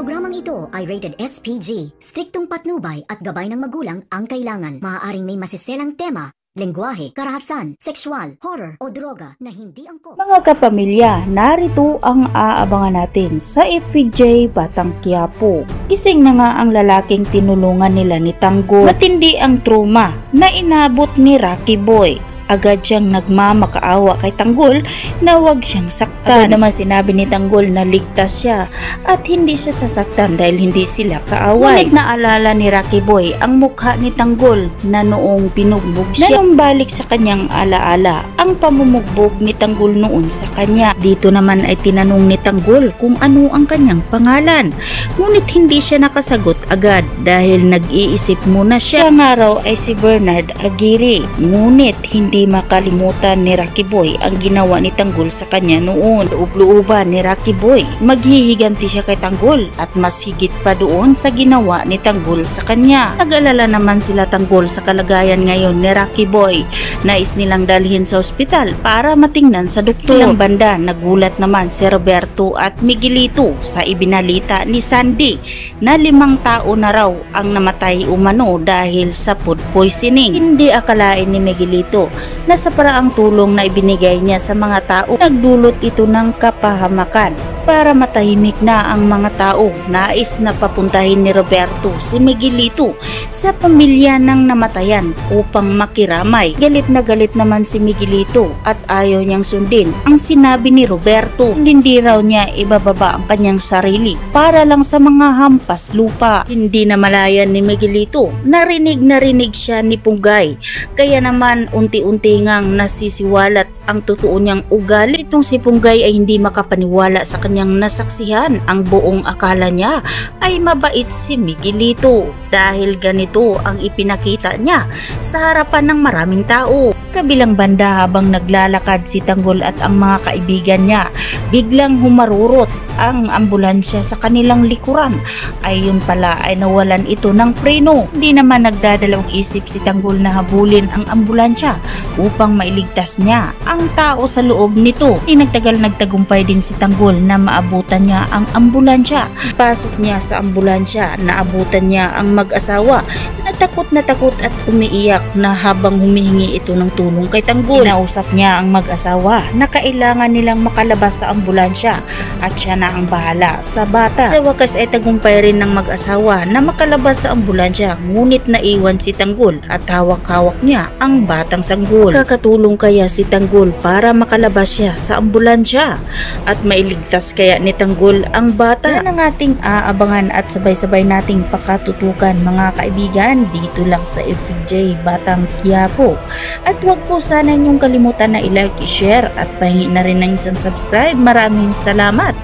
Programang ito ay rated SPG. Striktong patnubay at gabay ng magulang ang kailangan. Maaaring may masiselang tema, lengguwahe, karahasan, sexual, horror o droga na hindi angkop. Mga kapamilya, narito ang aabangan natin sa FVJ Batang Quiapo. Gising na nga ang lalaking tinulungan nila ni Tanggol. Matindi ang trauma na inabot ni Rocky Boy. Agad siyang nagmamakaawa kay Tanggol na huwag siyang saktan. Agad naman sinabi ni Tanggol na ligtas siya at hindi siya sasaktan dahil hindi sila kaaway. Ngunit naalala ni Rocky Boy ang mukha ni Tanggol na noong pinugbog siya. Nanumbalik sa kanyang alaala ang pamumugbog ni Tanggol noon sa kanya. Dito naman ay tinanong ni Tanggol kung ano ang kanyang pangalan. Ngunit hindi siya nakasagot agad dahil nag-iisip muna siya. Siya nga raw ay si Bernard Aguirre. Ngunit hindi makalimutan ni Rocky Boy ang ginawa ni Tanggol sa kanya noon. Loob-looban ni Rocky Boy, maghihiganti siya kay Tanggol at mas higit pa doon sa ginawa ni Tanggol sa kanya. Nag-alala naman sila Tanggol sa kalagayan ngayon ni Rocky Boy. Nais nilang dalhin sa ospital para matingnan sa doktor. Ilang banda, nagulat naman si Roberto at Miguelito sa ibinalita ni Sandy na 5 tao na raw ang namatay umano dahil sa food poisoning. Hindi akalain ni Miguelito na sa paraang tulong na ibinigay niya sa mga tao, nagdulot ito ng kapahamakan. Para matahimik na ang mga tao, nais na papuntahin ni Roberto si Miguelito sa pamilya ng namatayan upang makiramay. Galit na galit naman si Miguelito at ayaw niyang sundin ang sinabi ni Roberto. Hindi raw niya ibababa ang kanyang sarili para lang sa mga hampas lupa. Hindi na malayan ni Miguelito, narinig siya ni Punggay, kaya naman unti-unti ngang nasisiwalat ang totoo niyang ugali. Itong si Punggay ay hindi makapaniwala sa kanyang nasaksihan. Ang buong akala niya ay mabait si Miguelito dahil ganito ang ipinakita niya sa harapan ng maraming tao. Kabilang banda, habang naglalakad si Tanggol at ang mga kaibigan niya, biglang humarurot ang ambulansya sa kanilang likuran. Ayun pala ay nawalan ito ng preno. Hindi naman nagdadalawang isip si Tanggol na habulin ang ambulansya upang mailigtas niya ang tao sa loob nito. Nagtagumpay din si Tanggol na maabutan niya ang ambulansya. Pasok niya sa ambulansya, naabutan niya ang mag-asawa na takot at umiiyak na habang humihingi ito ng tulong kay Tanggol. Kinausap niya ang mag-asawa na kailangan nilang makalabas sa ambulansya at siya na ang bahala sa bata. Sa wakas ay tagumpay rin ng mag-asawa na makalabas sa ambulansya, ngunit naiwan si Tanggol at hawak-hawak niya ang batang sanggol. Kakatulong kaya si Tanggol para makalabas siya sa ambulansya at mailigtas kaya ni Tanggol ang bata? Yan ang ating aabangan at sabay-sabay nating pakatutukan mga kaibigan dito lang sa FVJ Batang Quiapo. At huwag po sana niyong kalimutan na i-like, i-share at pahingi na rin ng isang subscribe. Maraming salamat!